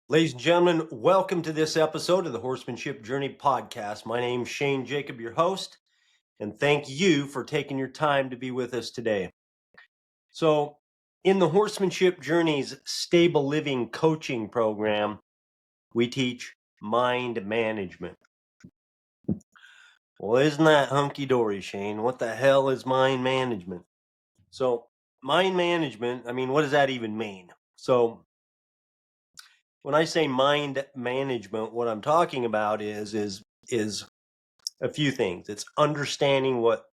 Ladies and gentlemen, welcome to this episode of the Horsemanship Journey podcast. My name's Shane Jacob, your host, and thank you for taking your time to be with us today. So, in the Horsemanship Journey's Stable Living Coaching Program, we teach mind management. Well, isn't that hunky-dory, Shane? What the hell is mind management? So, mind management, what does that even mean? So, when I say mind management, what I'm talking about is a few things. It's understanding what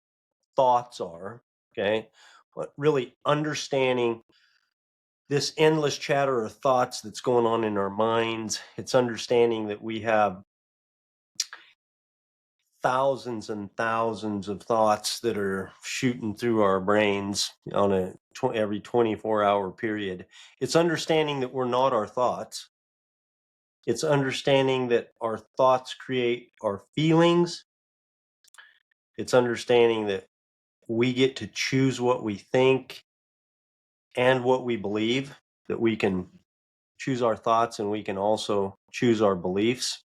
thoughts are, okay? But really understanding this endless chatter of thoughts that's going on in our minds. It's understanding that we have thousands and thousands of thoughts that are shooting through our brains on every 24-hour period. It's understanding that we're not our thoughts. It's understanding that our thoughts create our feelings. It's understanding that we get to choose what we think and what we believe, that we can choose our thoughts and we can also choose our beliefs.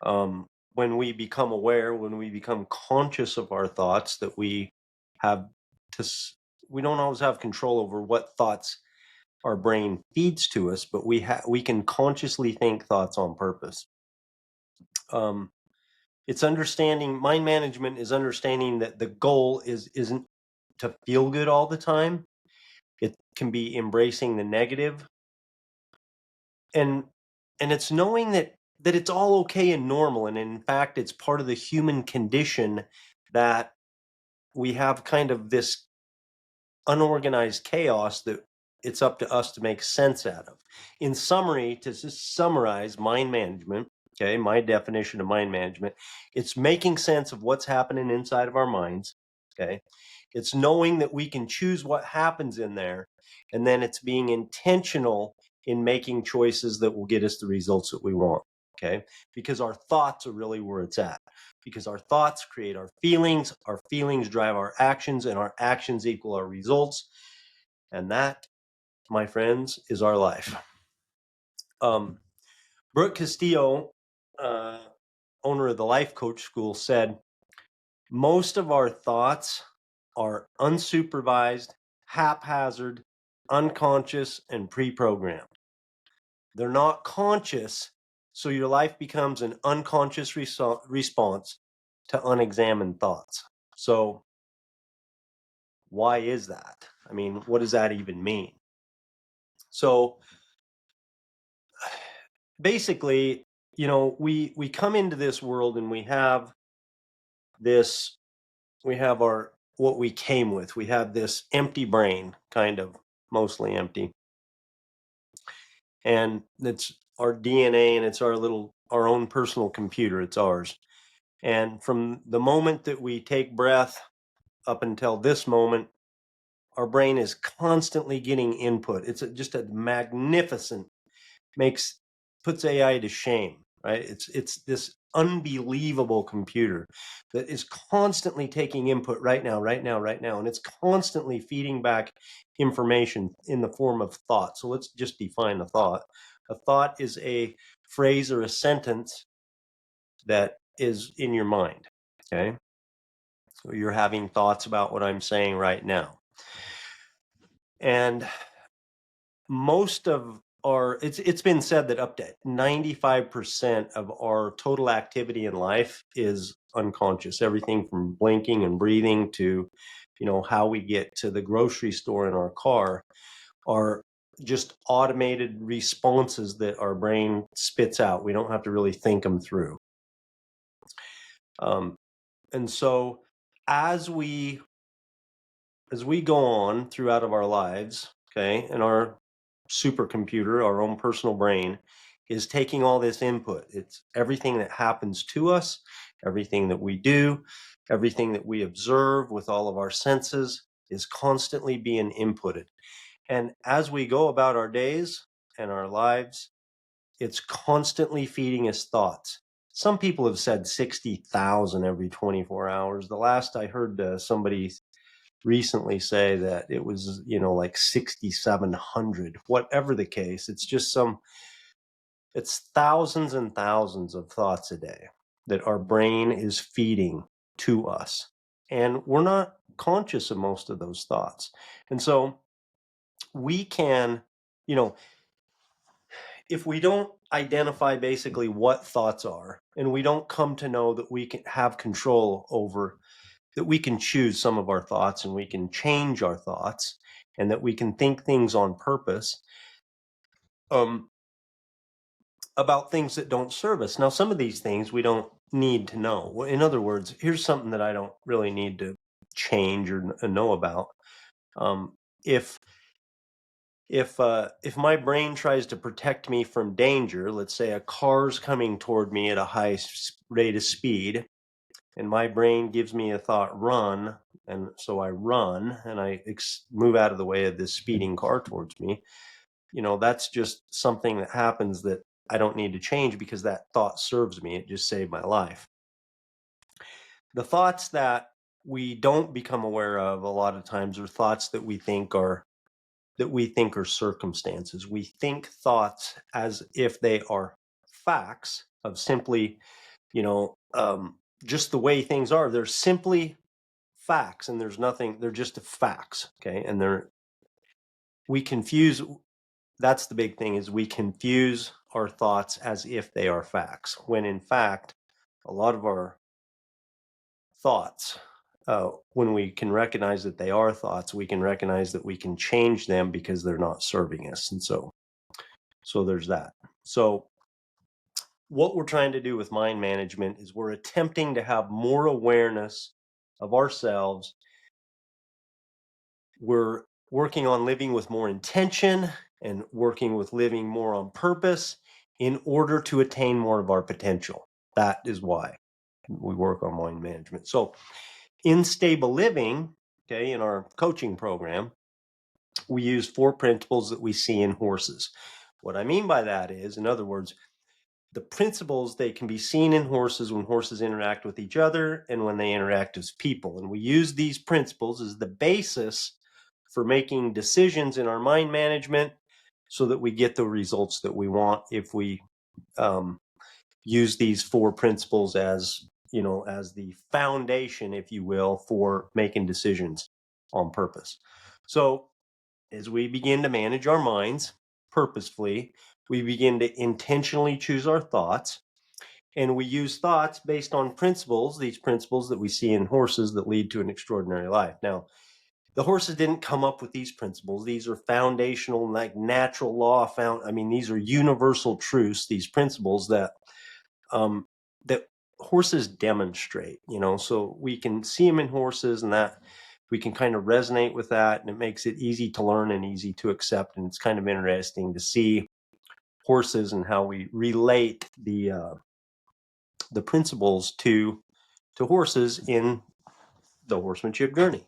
When we become aware, when we become conscious of our thoughts, that we don't always have control over what thoughts our brain feeds to us, but we can consciously think thoughts on purpose. It's understanding, mind management is understanding that the goal isn't to feel good all the time. It can be embracing the negative. And it's knowing that it's all okay and normal. And in fact, it's part of the human condition that we have kind of this unorganized chaos that it's up to us to make sense out of. In summary, to just summarize mind management, okay, my definition of mind management, it's making sense of what's happening inside of our minds, okay? It's knowing that we can choose what happens in there, and then it's being intentional in making choices that will get us the results that we want, okay? Because our thoughts are really where it's at. Because our thoughts create our feelings drive our actions, and our actions equal our results. And that, my friends, is our life. Brooke Castillo, owner of the Life Coach School, said, most of our thoughts are unsupervised, haphazard, unconscious, and pre-programmed. They're not conscious, so your life becomes an unconscious response to unexamined thoughts. So why is that? What does that even mean? So basically, we come into this world and we have what we came with. We have this empty brain, kind of mostly empty. And it's our DNA, and it's our own personal computer. It's ours. And from the moment that we take breath up until this moment, our brain is constantly getting input. It's just a magnificent, puts AI to shame, right? It's this unbelievable computer that is constantly taking input right now, and it's constantly feeding back information in the form of thought. So let's just define a thought. A thought is a phrase or a sentence that is in your mind, okay? So you're having thoughts about what I'm saying right now. And it's been said that up to 95% of our total activity in life is unconscious. Everything from blinking and breathing to, how we get to the grocery store in our car are just automated responses that our brain spits out. We don't have to really think them through. And so as we go on throughout of our lives, okay, and our supercomputer, our own personal brain, is taking all this input. It's everything that happens to us, everything that we do, everything that we observe with all of our senses is constantly being inputted. And as we go about our days, and our lives, it's constantly feeding us thoughts. Some people have said 60,000 every 24 hours. The last I heard somebody recently say that it was, like 6,700. Whatever the case, it's thousands and thousands of thoughts a day that our brain is feeding to us. And we're not conscious of most of those thoughts. And so we can, you know, if we don't identify basically what thoughts are, and we don't come to know that we can have control over, that we can choose some of our thoughts and we can change our thoughts, and that we can think things on purpose, about things that don't serve us. Now, some of these things we don't need to know. In other words, here's something that I don't really need to change or know about. Um, if if my brain tries to protect me from danger, let's say a car's coming toward me at a high rate of speed, and my brain gives me a thought, run, and so I run and I move out of the way of this speeding car towards me. That's just something that happens that I don't need to change because that thought serves me. It just saved my life. The thoughts that we don't become aware of a lot of times are thoughts that we think are circumstances. We think thoughts as if they are facts of simply, just the way things are. They're simply facts, and there's nothing. They're just facts, okay? And we confuse. That's the big thing, is we confuse our thoughts as if they are facts, when in fact, a lot of our thoughts, when we can recognize that they are thoughts, we can recognize that we can change them because they're not serving us. And so there's that. So what we're trying to do with mind management is we're attempting to have more awareness of ourselves. We're working on living with more intention and working with living more on purpose in order to attain more of our potential. That is why we work on mind management. So in stable living, okay, in our coaching program, we use 4 principles that we see in horses. What I mean by that is, in other words, the principles, they can be seen in horses when horses interact with each other and when they interact as people. And we use these principles as the basis for making decisions in our mind management so that we get the results that we want if we use these 4 principles as, as the foundation, if you will, for making decisions on purpose. So as we begin to manage our minds purposefully, we begin to intentionally choose our thoughts, and we use thoughts based on principles, these principles that we see in horses that lead to an extraordinary life. Now, the horses didn't come up with these principles. These are foundational, like natural law these are universal truths, these principles that that horses demonstrate, so we can see them in horses, and that we can kind of resonate with that, and it makes it easy to learn and easy to accept. And it's kind of interesting to see horses and how we relate the principles to horses in the horsemanship journey.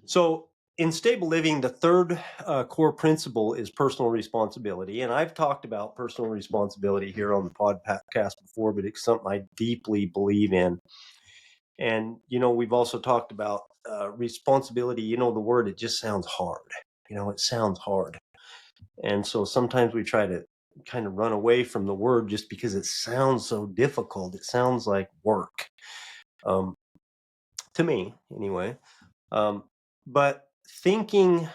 So in stable living, the third core principle is personal responsibility. And I've talked about personal responsibility here on the podcast before, but it's something I deeply believe in. And, we've also talked about responsibility. The word, it just sounds hard. It sounds hard. And so sometimes we try to kind of run away from the word just because it sounds so difficult. It sounds like work, to me anyway. But thinking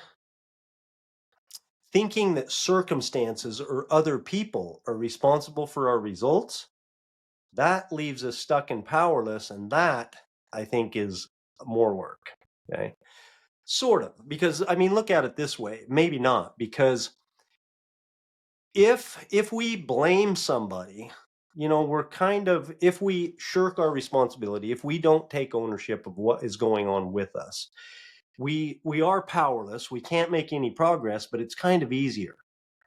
that circumstances or other people are responsible for our results, that leaves us stuck and powerless. And that, I think, is more work. Okay. Sort of, because look at it this way, maybe not, because if we blame somebody, we're kind of, if we shirk our responsibility, if we don't take ownership of what is going on with us, we are powerless. We can't make any progress, but it's kind of easier,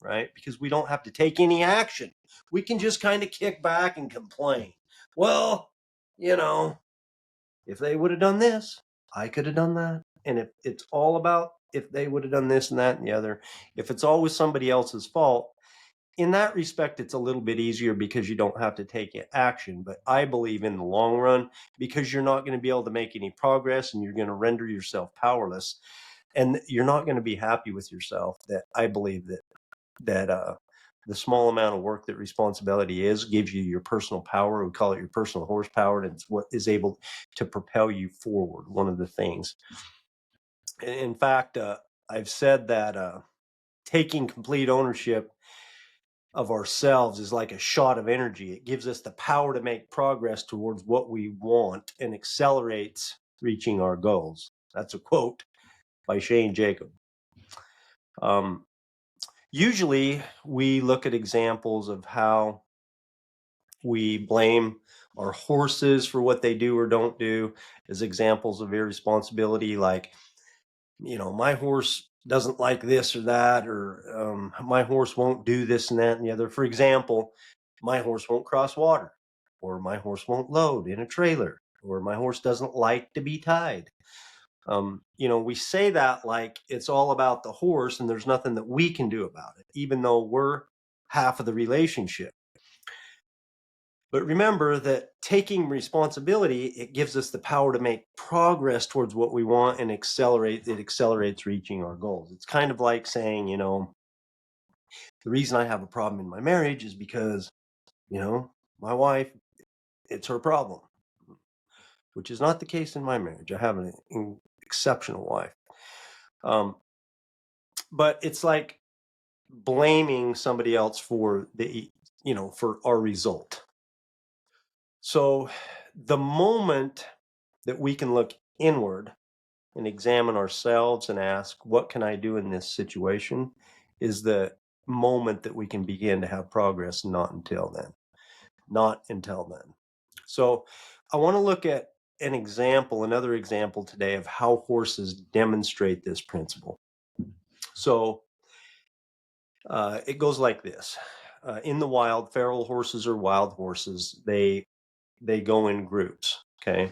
right? Because we don't have to take any action. We can just kind of kick back and complain. Well, if they would have done this, I could have done that. And if it's all about if they would have done this and that and the other, if it's always somebody else's fault, in that respect, it's a little bit easier because you don't have to take action. But I believe in the long run, because you're not going to be able to make any progress and you're going to render yourself powerless, and you're not going to be happy with yourself, that I believe that the small amount of work that responsibility gives you your personal power. We call it your personal horsepower, and it's what is able to propel you forward. One of the things. In fact, I've said that taking complete ownership of ourselves is like a shot of energy. It gives us the power to make progress towards what we want and accelerates reaching our goals. That's a quote by Shane Jacob. Usually we look at examples of how we blame our horses for what they do or don't do as examples of irresponsibility, like, my horse doesn't like this or that, or my horse won't do this and that and the other. For example, my horse won't cross water, or my horse won't load in a trailer, or my horse doesn't like to be tied. We say that like it's all about the horse and there's nothing that we can do about it, even though we're half of the relationship. But remember that taking responsibility, it gives us the power to make progress towards what we want and it accelerates reaching our goals. It's kind of like saying, the reason I have a problem in my marriage is because, my wife, it's her problem, which is not the case in my marriage. I have an exceptional wife. But it's like blaming somebody else for for our result. So the moment that we can look inward and examine ourselves and ask, what can I do in this situation, is the moment that we can begin to have progress. Not until then. So I want to look at another example today of how horses demonstrate this principle. So it goes like this. In the wild, feral horses or wild horses, they go in groups, okay?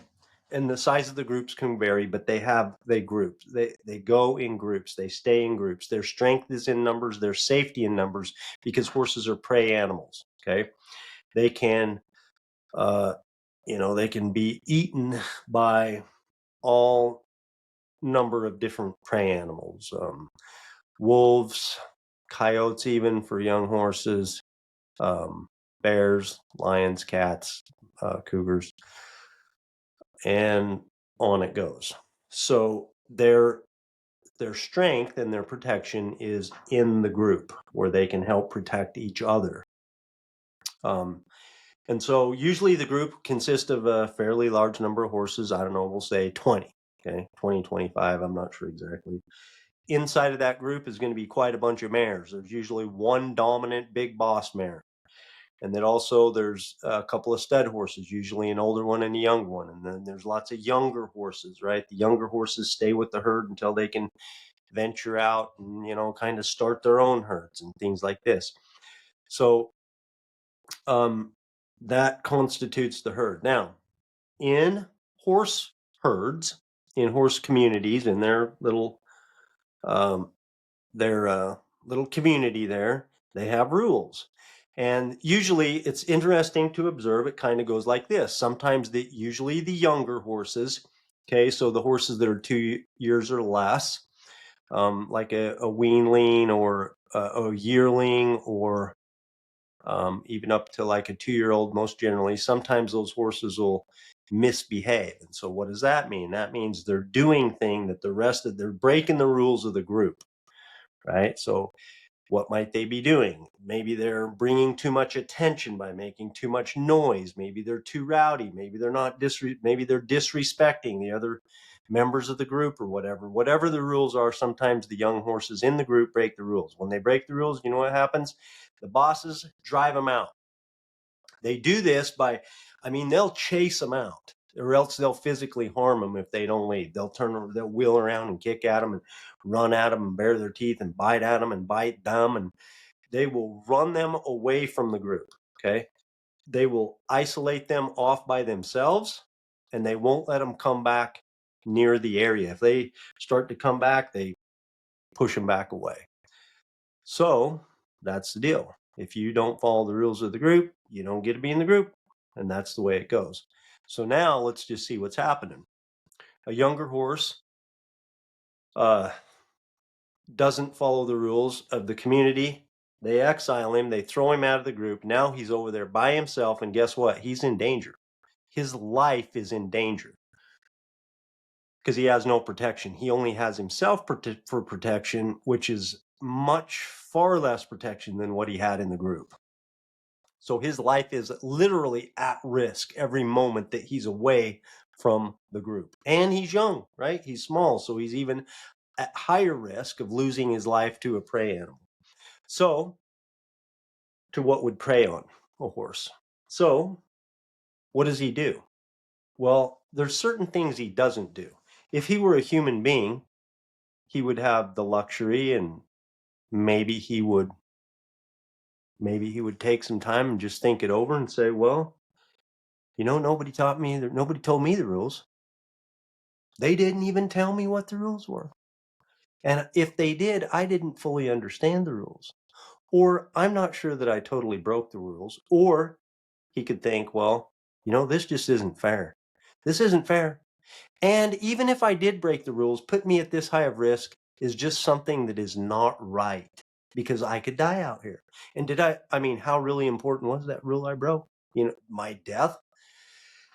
And the size of the groups can vary, but they go in groups, they stay in groups. Their strength is in numbers, their safety in numbers, because horses are prey animals, okay? They can they can be eaten by all number of different prey animals, wolves, coyotes, even for young horses, bears, lions, cats, cougars, and on it goes. So their strength and their protection is in the group, where they can help protect each other. And so usually the group consists of a fairly large number of horses. I don't know, we'll say 20, okay, 20, 25, I'm not sure exactly. Inside of that group is going to be quite a bunch of mares. There's usually one dominant big boss mare. And then also there's a couple of stud horses, usually an older one and a young one. And then there's lots of younger horses, right? The younger horses stay with the herd until they can venture out and, kind of start their own herds and things like this. So that constitutes the herd. Now, in horse herds, in horse communities, in their little community there, they have rules. And usually it's interesting to observe. It kind of goes like this. Sometimes usually the younger horses, okay, so the horses that are 2 years or less, like a weanling or a yearling, or even up to like a 2-year-old, most generally, sometimes those horses will misbehave. And so what does that mean? That means they're doing things that they're breaking the rules of the group, right? So what might they be doing? Maybe they're bringing too much attention by making too much noise. Maybe they're too rowdy. Maybe they're not maybe they're disrespecting the other members of the group, or whatever the rules are. Sometimes the young horses in the group break the rules. When they break the rules, you know what happens? The bosses drive them out. They do this they'll chase them out, or else they'll physically harm them if they don't leave. They'll wheel around and kick at them and run at them and bare their teeth and bite at them and bite them, and they will run them away from the group, okay? They will isolate them off by themselves, and they won't let them come back near the area. If they start to come back, they push them back away. So that's the deal. If you don't follow the rules of the group, you don't get to be in the group. And that's the way it goes. So now let's just see what's happening. A younger horse doesn't follow the rules of the community. They exile him. They throw him out of the group. Now he's over there by himself. And guess what? He's in danger. His life is in danger because he has no protection. He only has himself for protection, which is much far less protection than what he had in the group. So his life is literally at risk every moment that he's away from the group. And he's young, right? He's small. So he's even at higher risk of losing his life to a prey animal. So, to what would prey on a horse. So, what does he do? Well, there's certain things he doesn't do. If he were a human being, he would have the luxury, and maybe he would take some time and just think it over and say, well, nobody told me the rules. They didn't even tell me what the rules were. And if they did, I didn't fully understand the rules. Or I'm not sure that I totally broke the rules. Or he could think, well, this just isn't fair. This isn't fair. And even if I did break the rules, put me at this high of risk is just something that is not right because I could die out here. And how really important was that rule I broke? My death.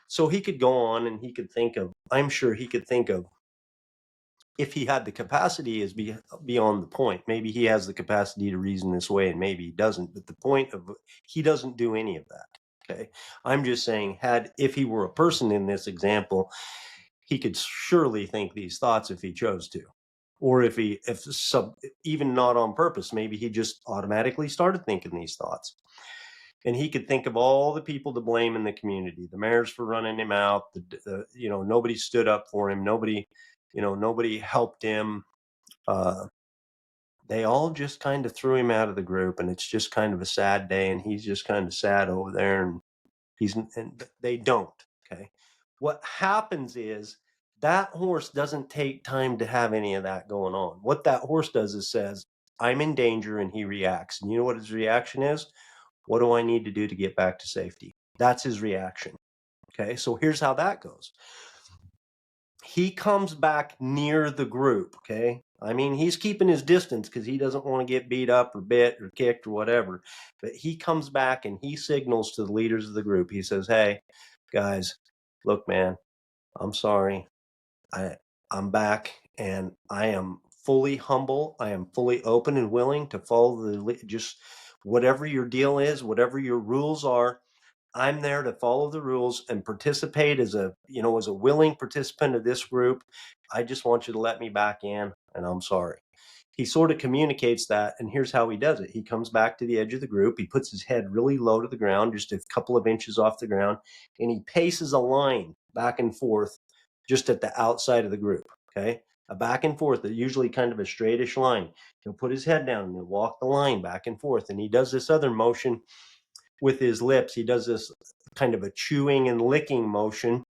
So he could go on and I'm sure he could think of, if he had the capacity, is beyond the point. Maybe he has the capacity to reason this way and maybe he doesn't. But the point of, he doesn't do any of that. Okay. I'm just saying, if he were a person in this example, he could surely think these thoughts if he chose to. Or even not on purpose, maybe he just automatically started thinking these thoughts. And he could think of all the people to blame in the community, the mayors for running him out, nobody stood up for him, nobody helped him. They all just kind of threw him out of the group, and it's just kind of a sad day, and he's just kind of sad over there, and they don't. Okay. What happens is that horse doesn't take time to have any of that going on. What that horse does is says, I'm in danger, and he reacts. And you know what his reaction is? What do I need to do to get back to safety? That's his reaction. Okay. So here's how that goes. He comes back near the group. Okay. He's keeping his distance because he doesn't want to get beat up or bit or kicked or whatever. But he comes back and he signals to the leaders of the group. He says, hey, guys, look, man, I'm sorry. I'm back and I am fully humble. I am fully open and willing to follow just whatever your deal is, whatever your rules are. I'm there to follow the rules and participate as a willing participant of this group. I just want you to let me back in, and I'm sorry. He sort of communicates that, and here's how he does it. He comes back to the edge of the group. He puts his head really low to the ground, just a couple of inches off the ground, and he paces a line back and forth just at the outside of the group, okay? A back and forth, usually kind of a straightish line. He'll put his head down and he'll walk the line back and forth, and he does this other motion with his lips. He does this kind of a chewing and licking motion,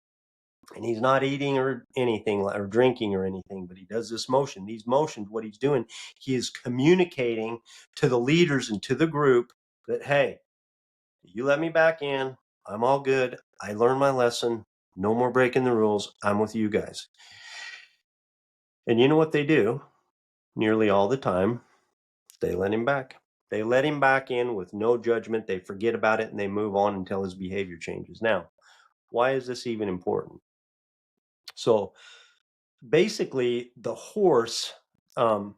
and he's not eating or anything or drinking or anything, but he does this motion. These motions, what he's doing, he is communicating to the leaders and to the group that, hey, you let me back in. I'm all good. I learned my lesson. No more breaking the rules. I'm with you guys. And you know what they do nearly all the time? They let him back. They let him back in with no judgment. They forget about it and they move on until his behavior changes. Now, why is this even important? So basically, the horse, okay,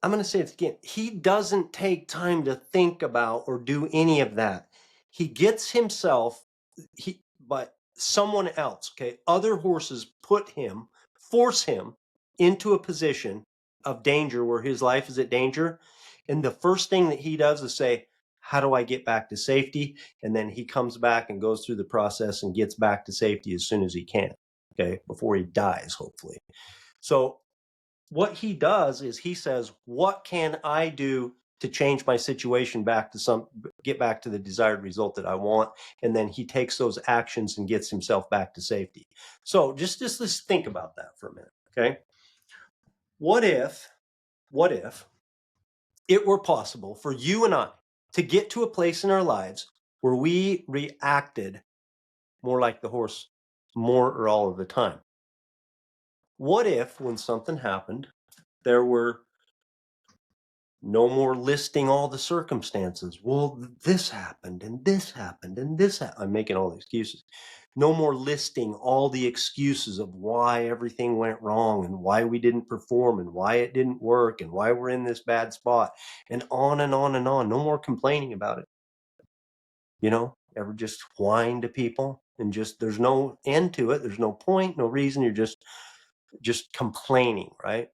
I'm going to say it again. He doesn't take time to think about or do any of that. He gets himself, but someone else, okay, other horses force him into a position of danger where his life is at danger. And the first thing that he does is say, how do I get back to safety? And then he comes back and goes through the process and gets back to safety as soon as he can, okay, before he dies, hopefully. So what he does is he says, what can I do to change my situation get back to the desired result that I want? And then he takes those actions and gets himself back to safety. So just think about that for a minute. Okay. What if, what if it were possible for you and I to get to a place in our lives where we reacted more like the horse more or all of the time? What if, when something happened, there were no more listing all the circumstances? Well, this happened and this happened and this happened. I'm making all the excuses. No more listing all the excuses of why everything went wrong and why we didn't perform and why it didn't work and why we're in this bad spot and on and on and on. No more complaining about it. Ever just whine to people and just there's no end to it. There's no point, no reason. You're just complaining, right?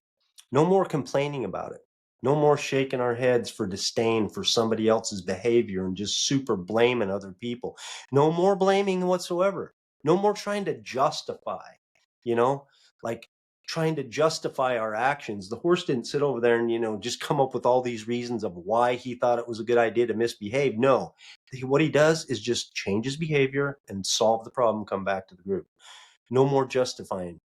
No more complaining about it. No more shaking our heads for disdain for somebody else's behavior and just super blaming other people. No more blaming whatsoever. No more trying to justify, you know, like trying to justify our actions. The horse didn't sit over there and, just come up with all these reasons of why he thought it was a good idea to misbehave. No, what he does is just change his behavior and solve the problem, come back to the group. No more justifying.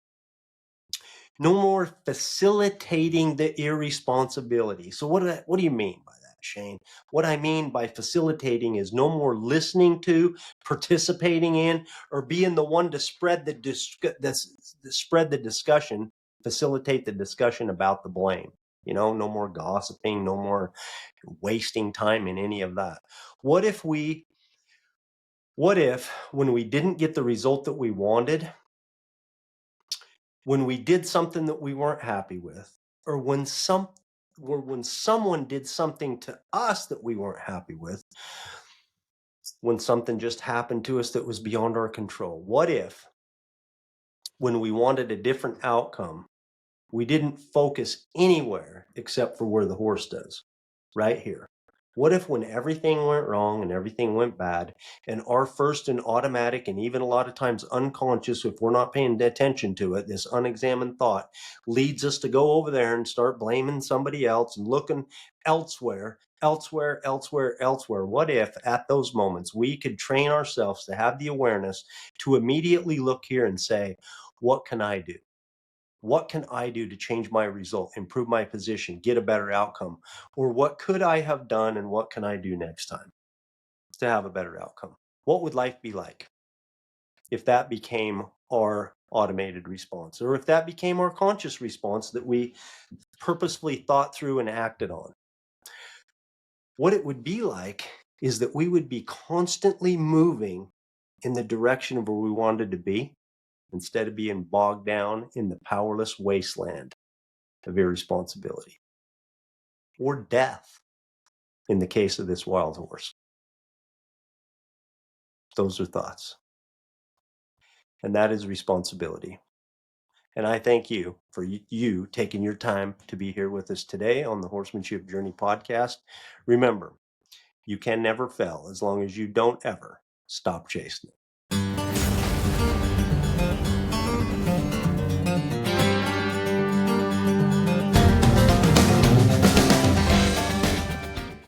No more facilitating the irresponsibility. So what do you mean by that, Shane? What I mean by facilitating is no more listening to, participating in, or being the one to spread the discussion, facilitate the discussion about the blame. No more gossiping, no more wasting time in any of that. What if when we didn't get the result that we wanted, when we did something that we weren't happy with, or when someone did something to us that we weren't happy with, when something just happened to us that was beyond our control? What if when we wanted a different outcome, we didn't focus anywhere except for where the horse does, right here? What if when everything went wrong and everything went bad, and our first and automatic and even a lot of times unconscious, if we're not paying attention to it, this unexamined thought leads us to go over there and start blaming somebody else and looking elsewhere, elsewhere, elsewhere, elsewhere? What if at those moments we could train ourselves to have the awareness to immediately look here and say, what can I do? What can I do to change my result, improve my position, get a better outcome? Or what could I have done and what can I do next time to have a better outcome? What would life be like if that became our automated response, or if that became our conscious response that we purposefully thought through and acted on? What it would be like is that we would be constantly moving in the direction of where we wanted to be instead of being bogged down in the powerless wasteland of irresponsibility or death in the case of this wild horse. Those are thoughts. And that is responsibility. And I thank you for you taking your time to be here with us today on the Horsemanship Journey podcast. Remember, you can never fail as long as you don't ever stop chasing it.